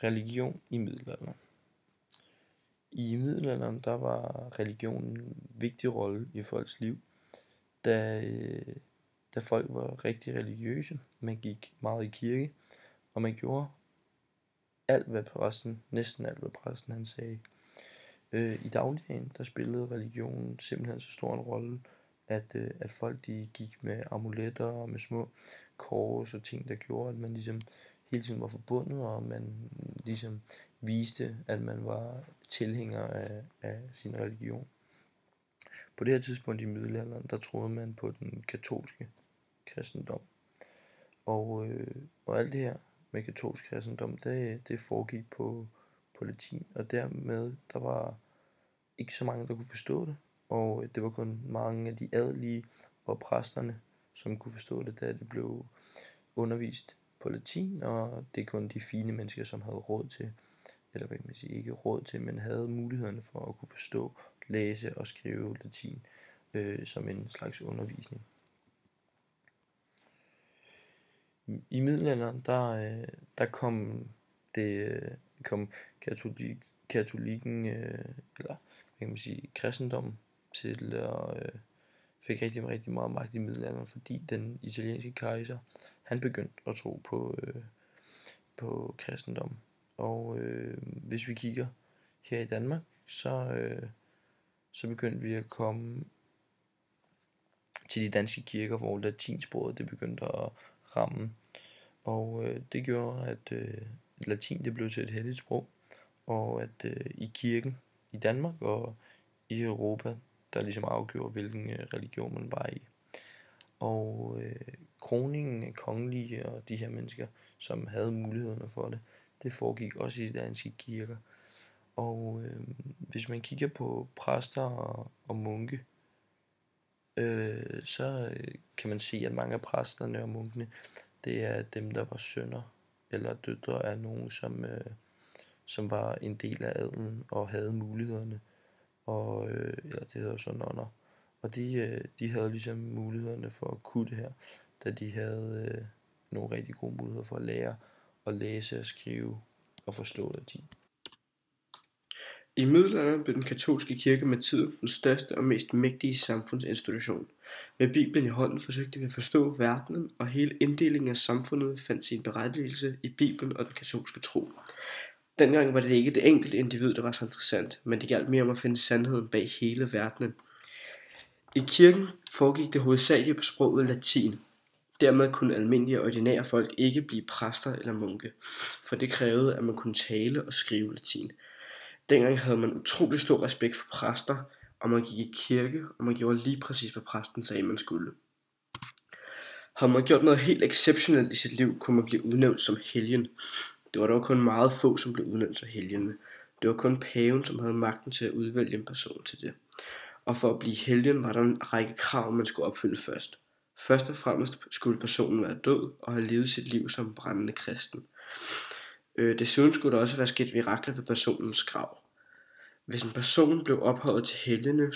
Religion i middelalderen. I middelalderen der var religion en vigtig rolle i folks liv, da folk var rigtig religiøse. Man gik meget i kirke, og man gjorde næsten alt hvad præsten han sagde. I dagligdagen der spillede religionen simpelthen så stor en rolle, at folk de gik med amuletter og med små kors og ting, der gjorde, at man ligesom hele tiden var forbundet, og man ligesom viste, at man var tilhænger af sin religion. På det her tidspunkt i middelalderen, der troede man på den katolske kristendom. Og alt det her med katolsk kristendom, det foregik på latin, og dermed der var ikke så mange, der kunne forstå det, og det var kun mange af de adelige og præsterne, som kunne forstå det, da det blev undervist på latin, og det er kun de fine mennesker, som havde råd til, eller hvad kan man sige, ikke råd til, men havde mulighederne for at kunne forstå, læse og skrive latin som en slags undervisning. I middelalderen, der kom katolikken, eller hvad kan man sige, kristendommen til at fik rigtig meget magt i middelalderen, fordi den italienske kejser, han begyndte at tro på kristendommen. Og hvis vi kigger her i Danmark, så begyndte vi at komme til de danske kirker, hvor latinsproget det begyndte at ramme. Og det gjorde, at latin det blev til et helligt sprog, og at i kirken i Danmark og i Europa, der ligesom afgjorde, hvilken religion man var i. Og kroningen af kongelige og de her mennesker, som havde mulighederne for det, det foregik også i de danske kirker. Og hvis man kigger på præster og munke, så kan man se, at mange af præsterne og munkene, det er dem, der var sønner eller døtre af nogen, som var en del af adelen og havde mulighederne, og eller det hedder så nonner. Og de havde ligesom mulighederne for at kunne det her, da de havde nogle rigtig gode muligheder for at lære at læse og skrive og forstå latin. I middelalderen blev den katolske kirke med tiden den største og mest mægtige samfundsinstitution. Med Bibelen i hånden forsøgte vi at forstå verdenen, og hele inddelingen af samfundet fandt sin berettigelse i Bibelen og den katolske tro. Dengang var det ikke det enkelte individ, der var så interessant, men det gjaldt mere om at finde sandheden bag hele verdenen. I kirken foregik det hovedsageligt på sproget latin. Dermed kunne almindelige og ordinære folk ikke blive præster eller munke, for det krævede, at man kunne tale og skrive latin. Dengang havde man utrolig stor respekt for præster, og man gik i kirke, og man gjorde lige præcis, hvad præsten sagde, man skulle. Havde man gjort noget helt exceptionelt i sit liv, kunne man blive udnævnt som helgen. Det var dog kun meget få, som blev udnævnt som helgene. Det var kun paven, som havde magten til at udvælge en person til det. Og for at blive helgen var der en række krav, man skulle opfylde først. Først og fremmest skulle personen være død og have levet sit liv som brændende kristen. Desuden skulle der også være sket mirakler ved personens grav. Hvis en person blev ophøjet til helgene,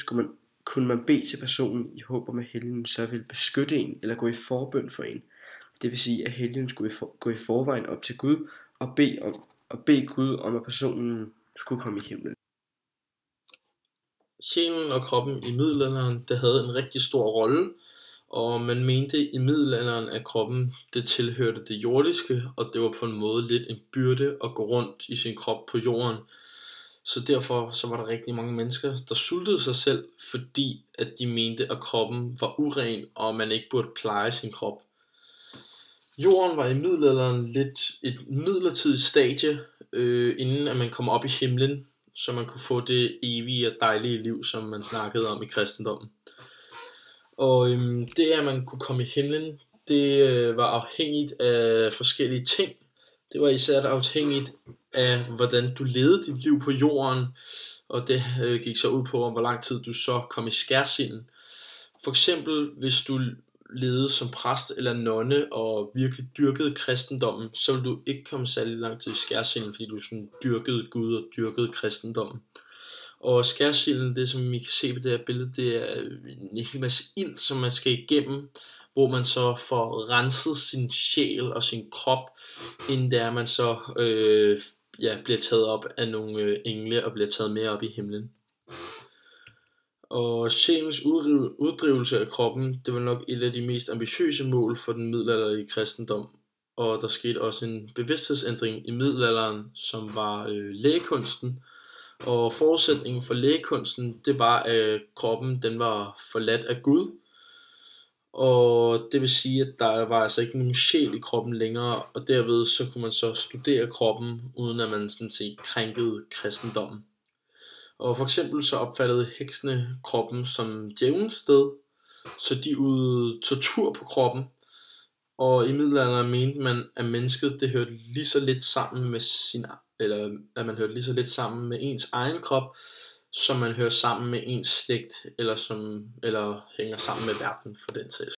kunne man bede til personen i håb om, at helgenen så ville beskytte en eller gå i forbøn for en. Det vil sige, at helgenen skulle gå i forvejen op til Gud og bede Gud om, at personen skulle komme i himlen. Sjælen og kroppen i middelalderen, det havde en rigtig stor rolle, og man mente i middelalderen, at kroppen det tilhørte det jordiske, og det var på en måde lidt en byrde at gå rundt i sin krop på jorden. Så derfor så var der rigtig mange mennesker, der sultede sig selv, fordi at de mente, at kroppen var uren, og man ikke burde pleje sin krop. Jorden var i middelalderen lidt et midlertidigt stadie, inden at man kom op i himlen, så man kunne få det evige og dejlige liv, som man snakkede om i kristendommen. Og det at man kunne komme i himlen, det var afhængigt af forskellige ting. Det var især afhængigt af, hvordan du levede dit liv på jorden, og det gik så ud på, hvor lang tid du så kom i skærsilden. For eksempel, hvis du levede som præst eller nonne og virkelig dyrkede kristendommen, så ville du ikke komme særlig lang tid i skærsilden, fordi du sådan dyrkede Gud og dyrkede kristendommen. Og skærsilden, det som I kan se på det her billede, det er en hel masse ild, som man skal igennem, hvor man så får renset sin sjæl og sin krop, inden der man så bliver taget op af nogle engle og bliver taget med op i himlen. Og sjælens uddrivelse af kroppen, det var nok et af de mest ambitiøse mål for den middelalderlige kristendom. Og der skete også en bevidsthedsændring i middelalderen, som var lægekunsten. Og forudsætningen for lægekunsten, det var, at kroppen den var forladt af Gud. Og det vil sige, at der var altså ikke nogen sjæl i kroppen længere, og derved så kunne man så studere kroppen, uden at man sådan set krænkede kristendommen. Og for eksempel så opfattede heksene kroppen som djævelens sted, så de udøvede tortur på kroppen. Og i middelalderen mente man, at mennesket det hørte lige så lidt sammen med at man hørte lige så lidt sammen med ens egen krop, som man hører sammen med ens slægt, eller hænger sammen med verden for den sags.